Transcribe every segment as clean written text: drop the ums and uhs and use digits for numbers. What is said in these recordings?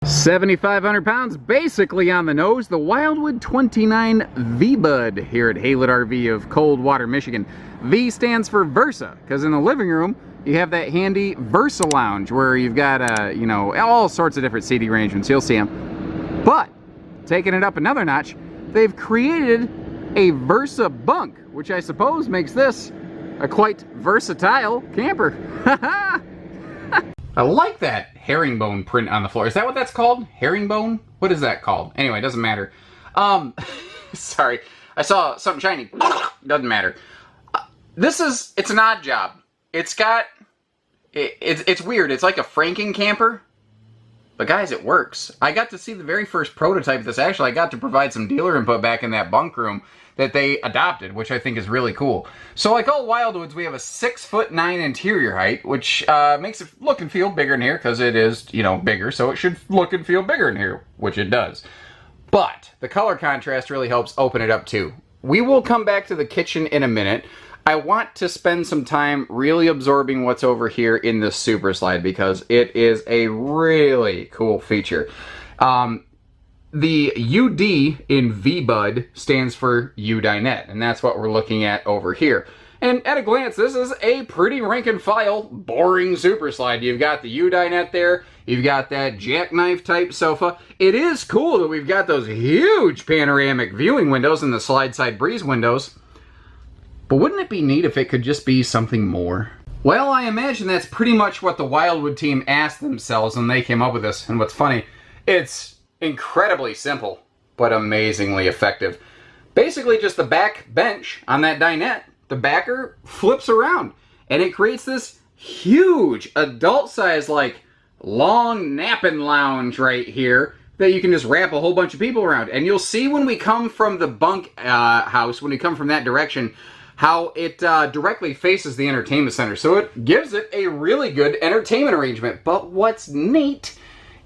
7,500 pounds, basically on the nose, the Wildwood 29 V-Bud here at Haylett RV of Coldwater, Michigan. V stands for Versa, because in the living room, you have that handy VersaLounge where you've got, you know, all sorts of different seating arrangements. You'll see them. But, taking it up another notch, they've created a VersaBunk, which I suppose makes this a quite versatile camper. I like that herringbone print on the floor. Is that what that's called? Herringbone? What is that called? Anyway, it doesn't matter. Sorry. I saw something shiny. Doesn't matter. It's an odd job. It's weird. It's like a Franken camper. But guys, it works. I got to see the very first prototype of this. Actually, I got to provide some dealer input back in that bunk room that they adopted, which I think is really cool. So like all Wildwoods, we have a 6'9" interior height, which makes it look and feel bigger in here, because it is, you know, bigger, so it should look and feel bigger in here, which it does. But the color contrast really helps open it up too. We will come back to the kitchen in a minute. I want to spend some time really absorbing what's over here in this Super Slide, because it is a really cool feature. The UD in V-Bud stands for U-Dinette, and that's what we're looking at over here. And at a glance, this is a pretty rank-and-file, boring Super Slide. You've got the U-Dinette there, you've got that jackknife type sofa. It is cool that we've got those huge panoramic viewing windows and the slide-side breeze windows. But wouldn't it be neat if it could just be something more? Well, I imagine that's pretty much what the Wildwood team asked themselves when they came up with this. And what's funny, it's incredibly simple, but amazingly effective. Basically just the back bench on that dinette. The backer flips around, and it creates this huge adult-size, like, long napping lounge right here that you can just wrap a whole bunch of people around. And you'll see when we come from the bunk house, when we come from that direction, how it directly faces the entertainment center. So it gives it a really good entertainment arrangement. But what's neat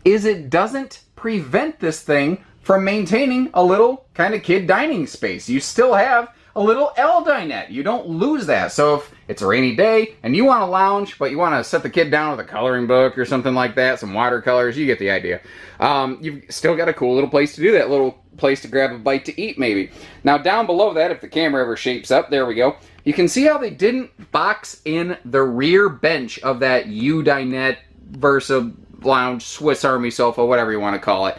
is it doesn't prevent this thing from maintaining a little kind of kid dining space. You still have a little L dinette. You don't lose that. So if it's a rainy day and you want to lounge, but you want to set the kid down with a coloring book or something like that, some watercolors, you get the idea. You've still got a cool little place to do that, little place to grab a bite to eat maybe. Now down below that, if the camera ever shapes up, there we go. You can see how they didn't box in the rear bench of that U-Dinette VersaLounge Swiss Army sofa, whatever you want to call it.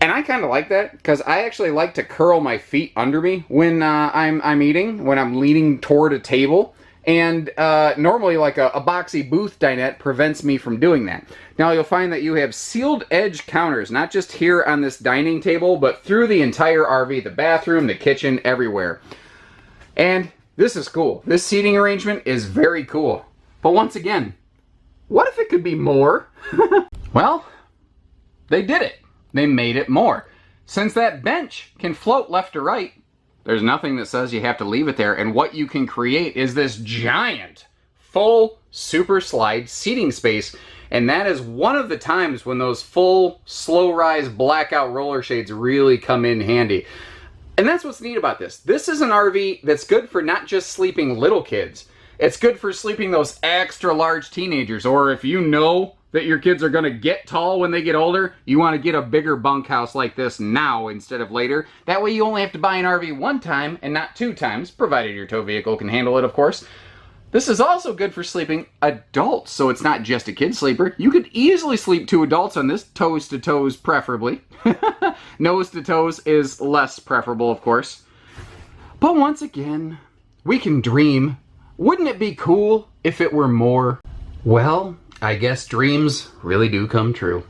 And I kind of like that, because I actually like to curl my feet under me when I'm eating, when I'm leaning toward a table. And normally, like a boxy booth dinette prevents me from doing that. Now, you'll find that you have sealed edge counters, not just here on this dining table, but through the entire RV, the bathroom, the kitchen, everywhere. And this is cool. This seating arrangement is very cool. But once again, what if it could be more? Well, they did it. They made it more. Since that bench can float left to right, there's nothing that says you have to leave it there, and what you can create is this giant, full Super Slide seating space, and that is one of the times when those full, slow-rise blackout roller shades really come in handy. And that's what's neat about this. This is an RV that's good for not just sleeping little kids. It's good for sleeping those extra large teenagers, or if you know that your kids are going to get tall when they get older, you want to get a bigger bunkhouse like this now instead of later. That way you only have to buy an RV one time and not two times, provided your tow vehicle can handle it, of course. This is also good for sleeping adults, so it's not just a kid sleeper. You could easily sleep two adults on this, toes to toes preferably. Nose to toes is less preferable, of course. But once again, we can dream. Wouldn't it be cool if it were more? Well, I guess dreams really do come true.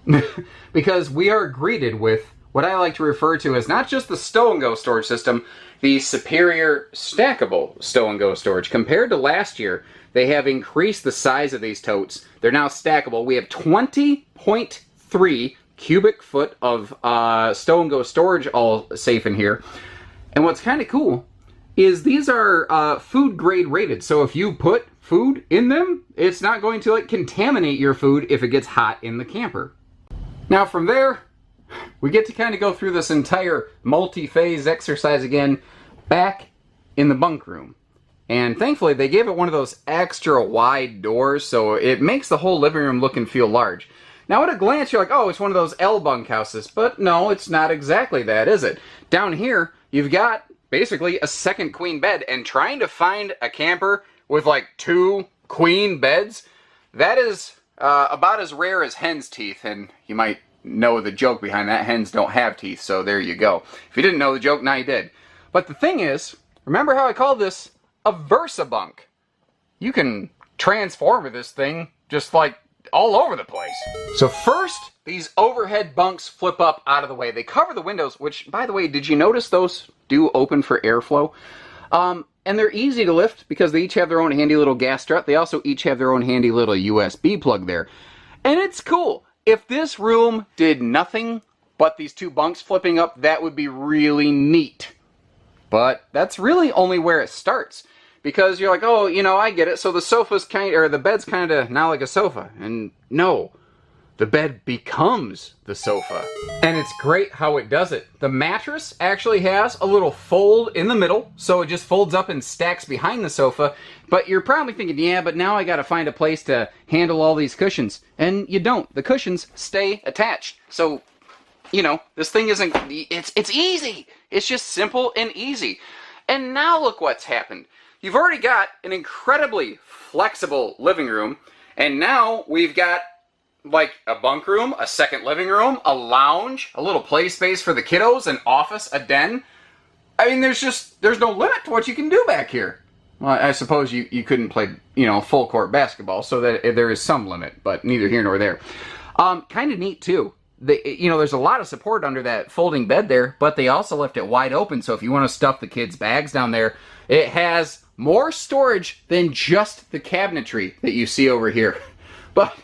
Because we are greeted with what I like to refer to as not just the stow-and-go storage system, the superior stackable stow-and-go storage. Compared to last year, they have increased the size of these totes. They're now stackable. We have 20.3 cubic foot of stow-and-go storage all safe in here. And what's kind of cool is these are food grade rated. So if you put food in them, it's not going to like contaminate your food if it gets hot in the camper. Now from there, we get to kind of go through this entire multi-phase exercise again back in the bunk room. And thankfully they gave it one of those extra wide doors, so it makes the whole living room look and feel large. Now, at a glance, you're like, oh, it's one of those L bunkhouses. But no, it's not exactly that, is it? Down here, you've got basically a second queen bed. And trying to find a camper with like 2 queen beds, that is about as rare as hen's teeth. And you might know the joke behind that. Hens don't have teeth, so there you go. If you didn't know the joke, now you did. But the thing is, remember how I called this a VersaBunk? You can transform this thing just like all over the place. So first, these overhead bunks flip up out of the way. They cover the windows, which, by the way, did you notice those do open for airflow? And they're easy to lift because they each have their own handy little gas strut. They also each have their own handy little USB plug there. And it's cool. If this room did nothing but these 2 bunks flipping up, that would be really neat. But that's really only where it starts. Because you're like, oh, you know, I get it. So the sofa's the bed's kind of now like a sofa. And no, the bed becomes the sofa. And it's great how it does it. The mattress actually has a little fold in the middle, so it just folds up and stacks behind the sofa. But you're probably thinking, yeah, but now I gotta find a place to handle all these cushions. And you don't. The cushions stay attached. So, you know, this thing isn't, it's easy. It's just simple and easy. And now look what's happened. You've already got an incredibly flexible living room, and now we've got like a bunk room, a second living room, a lounge, a little play space for the kiddos, an office, a den. I mean, there's no limit to what you can do back here. Well, I suppose you couldn't play, you know, full court basketball, so that there is some limit, but neither here nor there. Kind of neat too. You know, there's a lot of support under that folding bed there, but they also left it wide open, so if you want to stuff the kids' bags down there, it has more storage than just the cabinetry that you see over here. But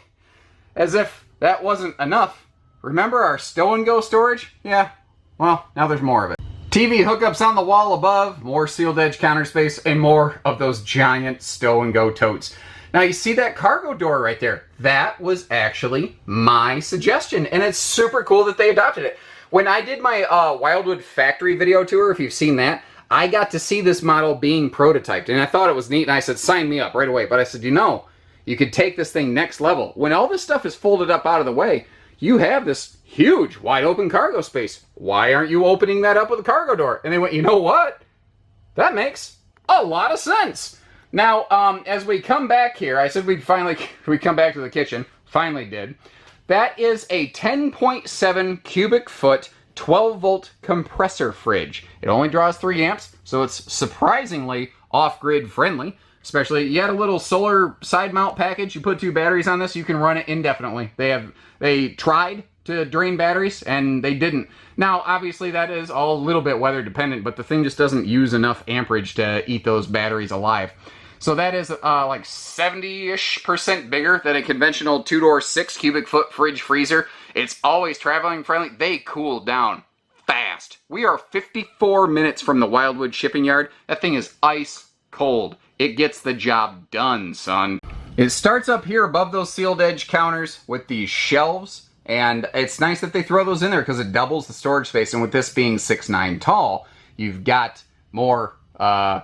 as if that wasn't enough, remember our stow and go storage? Yeah, well, now there's more of it. TV hookups on the wall above, more sealed edge counter space, and more of those giant stow and go totes. Now you see that cargo door right there? That was actually my suggestion, and it's super cool that they adopted it. When I did my Wildwood factory video tour, if you've seen that, I got to see this model being prototyped, and I thought it was neat, and I said, sign me up right away. But I said, you know, you could take this thing next level. When all this stuff is folded up out of the way, you have this huge, wide open cargo space. Why aren't you opening that up with a cargo door? And they went, you know what? That makes a lot of sense. Now, as we come back here, I said we'd come back to the kitchen. Finally did. That is a 10.7 cubic foot 12-volt compressor fridge. It only draws 3 amps, so it's surprisingly off-grid friendly. Especially, you had a little solar side mount package. You put 2 batteries on this, you can run it indefinitely. They tried to drain batteries, and they didn't. Now, obviously, that is all a little bit weather dependent, but the thing just doesn't use enough amperage to eat those batteries alive. So that is like 70-ish% bigger than a conventional 2-door 6 cubic foot fridge freezer. It's always traveling friendly. They cool down fast. We are 54 minutes from the Wildwood shipping yard. That thing is ice cold. It gets the job done, son. It starts up here above those sealed edge counters with these shelves, and it's nice that they throw those in there because it doubles the storage space. And with this being 6'9" tall, you've got more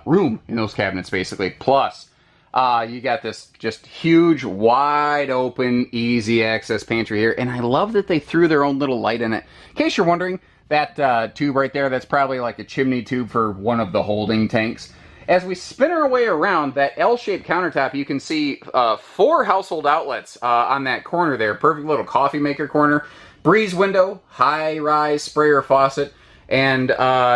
room in those cabinets, basically. Plus, you got this just huge, wide open, easy access pantry here. And I love that they threw their own little light in it. In case you're wondering, that tube right there, that's probably like a chimney tube for one of the holding tanks. As we spin our way around that L-shaped countertop, you can see 4 household outlets on that corner there. Perfect little coffee maker corner, breeze window, high-rise sprayer faucet, and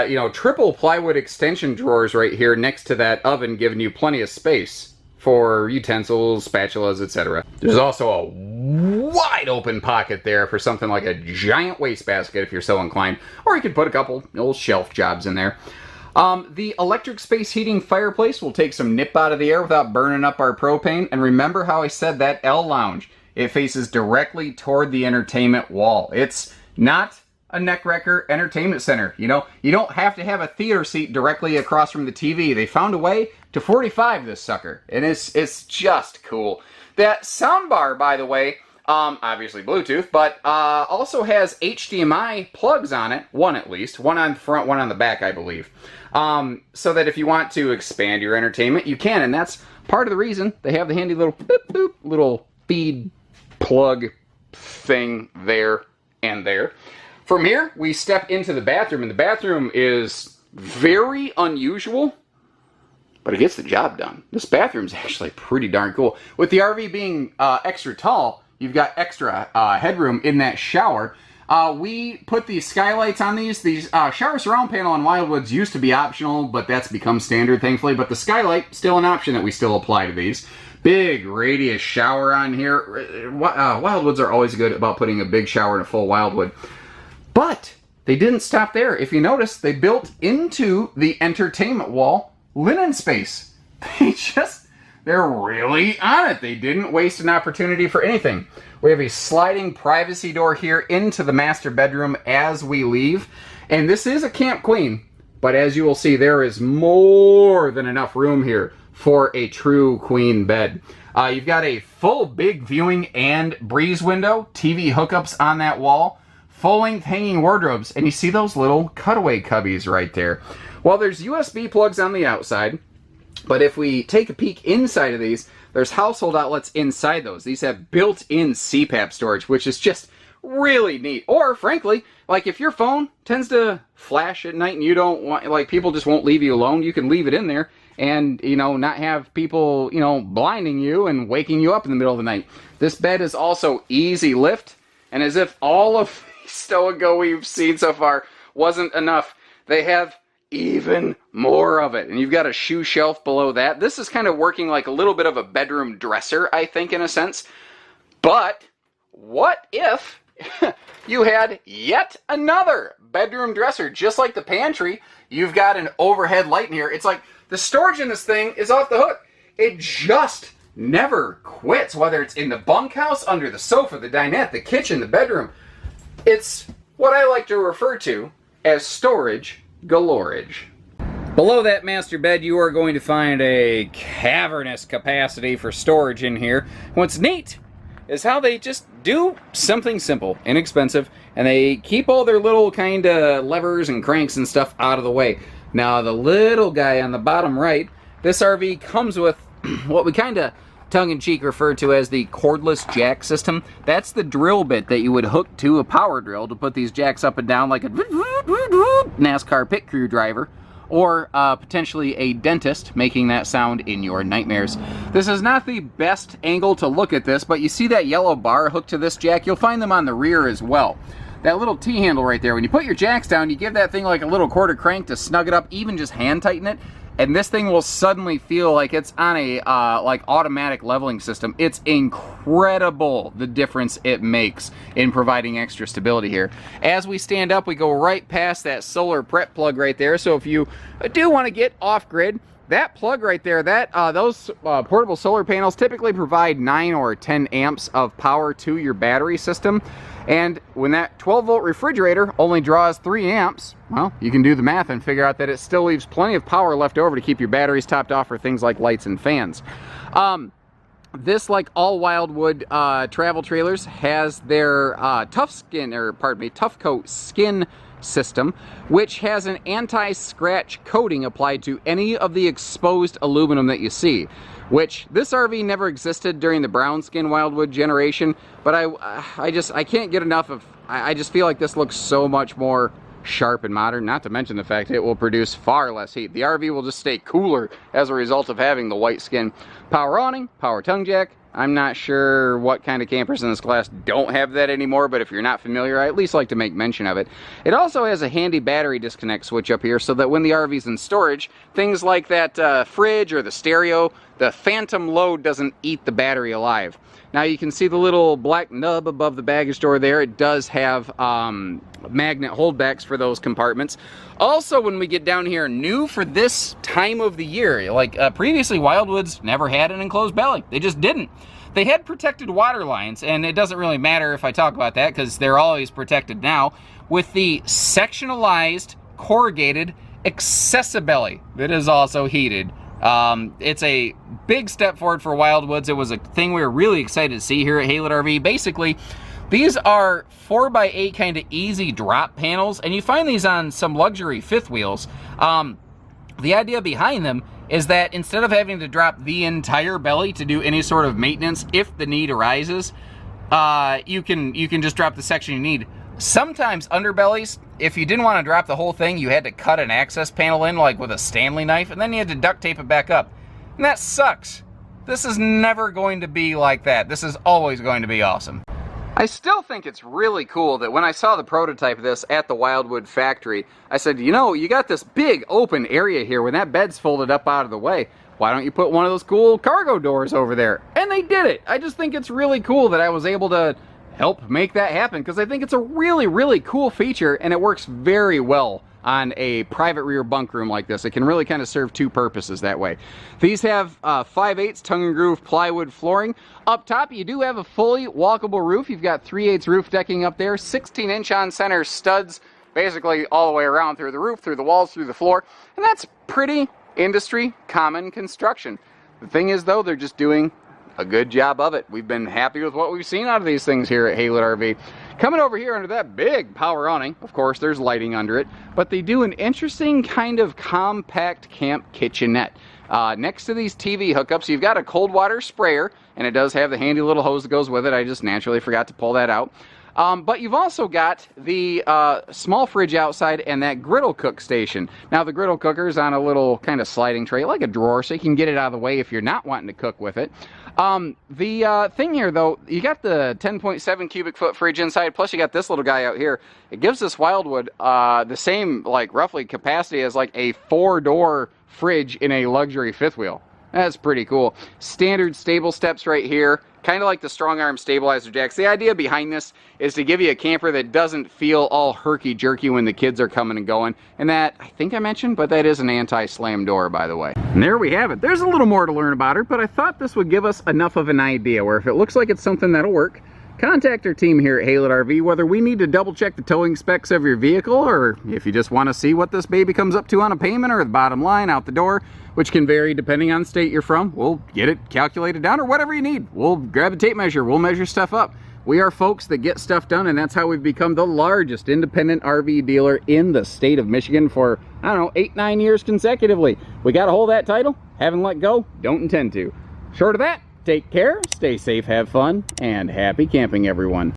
you know, triple plywood extension drawers right here next to that oven, giving you plenty of space for utensils, spatulas, etc. There's also a wide open pocket there for something like a giant wastebasket if you're so inclined, or you could put a couple old shelf jobs in there. The electric space heating fireplace will take some nip out of the air without burning up our propane. And remember how I said that L lounge, it faces directly toward the entertainment wall. It's not a neck wrecker entertainment center. You know, you don't have to have a theater seat directly across from the TV. They found a way to 45 this sucker, and it's just cool. That soundbar, by the way, obviously Bluetooth, but also has HDMI plugs on it, one at least, one on the front, one on the back, I believe. So that if you want to expand your entertainment, you can, and that's part of the reason they have the handy little boop, boop, little feed plug thing there and there. From here, we step into the bathroom, and the bathroom is very unusual, but it gets the job done. This bathroom's actually pretty darn cool. With the RV being extra tall, you've got extra headroom in that shower. We put these skylights on these. These shower surround panel on Wildwoods used to be optional, but that's become standard, thankfully. But the skylight, still an option that we still apply to these. Big radius shower on here. Wildwoods are always good about putting a big shower in a full Wildwood. But they didn't stop there. If you notice, they built into the entertainment wall linen space. They're really on it. They didn't waste an opportunity for anything. We have a sliding privacy door here into the master bedroom as we leave. And this is a camp queen, but as you will see, there is more than enough room here for a true queen bed. You've got a full big viewing and breeze window, TV hookups on that wall, full-length hanging wardrobes, and you see those little cutaway cubbies right there. Well, there's USB plugs on the outside, but if we take a peek inside of these, there's household outlets inside those. These have built-in CPAP storage, which is just really neat. Or, frankly, like if your phone tends to flash at night and you don't want, like people just won't leave you alone, you can leave it in there and, you know, not have people, you know, blinding you and waking you up in the middle of the night. This bed is also easy lift, and as if all of the Stow-A-Go we've seen so far wasn't enough, they have even more of it. And you've got a shoe shelf below that. This is kind of working like a little bit of a bedroom dresser, I think, in a sense. But what if you had yet another bedroom dresser? Just like the pantry, you've got an overhead light in here. It's like the storage in this thing is off the hook. It just never quits, whether it's in the bunkhouse, under the sofa, the dinette, the kitchen, the bedroom. It's what I like to refer to as storage galorage. Below that master bed, you are going to find a cavernous capacity for storage in here. What's neat is how they just do something simple, inexpensive, and they keep all their little kind of levers and cranks and stuff out of the way. Now, the little guy on the bottom right, this RV comes with what we kind of tongue-in-cheek refer to as the cordless jack system. That's the drill bit that you would hook to a power drill to put these jacks up and down like a NASCAR pit crew driver, or potentially a dentist making that sound in your nightmares. This is not the best angle to look at this, but you see that yellow bar hooked to this jack? You'll find them on the rear as well. That little T-handle right there, when you put your jacks down, you give that thing like a little quarter crank to snug it up, even just hand tighten it, and this thing will suddenly feel like it's on a like automatic leveling system. It's incredible the difference it makes in providing extra stability here. As we stand up, we go right past that solar prep plug right there. So if you do want to get off grid, that plug right there, those portable solar panels typically provide 9 or 10 amps of power to your battery system. And when that 12-volt refrigerator only draws 3 amps, well, you can do the math and figure out that it still leaves plenty of power left over to keep your batteries topped off for things like lights and fans. This, like all Wildwood travel trailers, has their Tough Coat skin system, which has an anti-scratch coating applied to any of the exposed aluminum that you see, which this RV never existed during the brown skin Wildwood generation, but I can't get enough of, I just feel like this looks so much more sharp and modern, not to mention the fact it will produce far less heat. The RV will just stay cooler as a result of having the white skin. Power awning, power tongue jack. I'm not sure what kind of campers in this class don't have that anymore, but if you're not familiar, I at least like to make mention of it. It also has a handy battery disconnect switch up here so that when the RV's in storage, things like that fridge or the stereo, the phantom load doesn't eat the battery alive. Now you can see the little black nub above the baggage door there. It does have magnet holdbacks for those compartments. Also, when we get down here, new for this time of the year, like previously Wildwoods never had an enclosed belly. They just didn't. They had protected water lines, and it doesn't really matter if I talk about that because they're always protected now, with the sectionalized corrugated accessibelly that is also heated. It's a big step forward for Wildwoods. It was a thing we were really excited to see here at Haylett RV. Basically, these are 4x8 kind of easy drop panels, and you find these on some luxury fifth wheels. The idea behind them is that instead of having to drop the entire belly to do any sort of maintenance if the need arises, you can just drop the section you need. Sometimes underbellies, if you didn't want to drop the whole thing, you had to cut an access panel in like with a Stanley knife, and then you had to duct tape it back up. And that sucks. This is never going to be like that. This is always going to be awesome. I still think it's really cool that when I saw the prototype of this at the Wildwood factory, I said, you know, you got this big open area here. When that bed's folded up out of the way, why don't you put one of those cool cargo doors over there? And they did it. I just think it's really cool that I was able to help make that happen, because I think it's a really, really cool feature, and it works very well on a private rear bunk room like this. It can really kind of serve two purposes that way. These have 5/8 tongue and groove plywood flooring. Up top, you do have a fully walkable roof. You've got 3/8 roof decking up there, 16-inch on center studs, basically all the way around through the roof, through the walls, through the floor, and that's pretty industry common construction. The thing is, though, they're just doing a good job of it. We've been happy with what we've seen out of these things here at Haylett RV. Coming over here under that big power awning, of course there's lighting under it, but they do an interesting kind of compact camp kitchenette. Next to these TV hookups, you've got a cold water sprayer, and it does have the handy little hose that goes with it. I just naturally forgot to pull that out. But you've also got the small fridge outside and that griddle cook station. Now the griddle cooker is on a little kind of sliding tray, like a drawer, so you can get it out of the way if you're not wanting to cook with it. The thing here, though, you got the 10.7 cubic foot fridge inside, plus you got this little guy out here. It gives this Wildwood the same, like, roughly capacity as like a 4-door fridge in a luxury fifth wheel. That's pretty cool. Standard stable steps right here, kind of like the strong arm stabilizer jacks. The idea behind this is to give you a camper that doesn't feel all herky-jerky when the kids are coming and going. And that, I think I mentioned, but that is an anti-slam door, by the way. And there we have it. There's a little more to learn about her, but I thought this would give us enough of an idea where if it looks like it's something that'll work, contact our team here at Haylett RV, whether we need to double check the towing specs of your vehicle, or if you just want to see what this baby comes up to on a payment, or the bottom line out the door, which can vary depending on the state you're from. We'll get it calculated down, or whatever you need. We'll grab a tape measure, we'll measure stuff up. We are folks that get stuff done, and that's how we've become the largest independent RV dealer in the state of Michigan for, I don't know, 8-9 years consecutively. We got to hold that title, haven't let go, don't intend to. Short of that, take care, stay safe, have fun, and happy camping, everyone.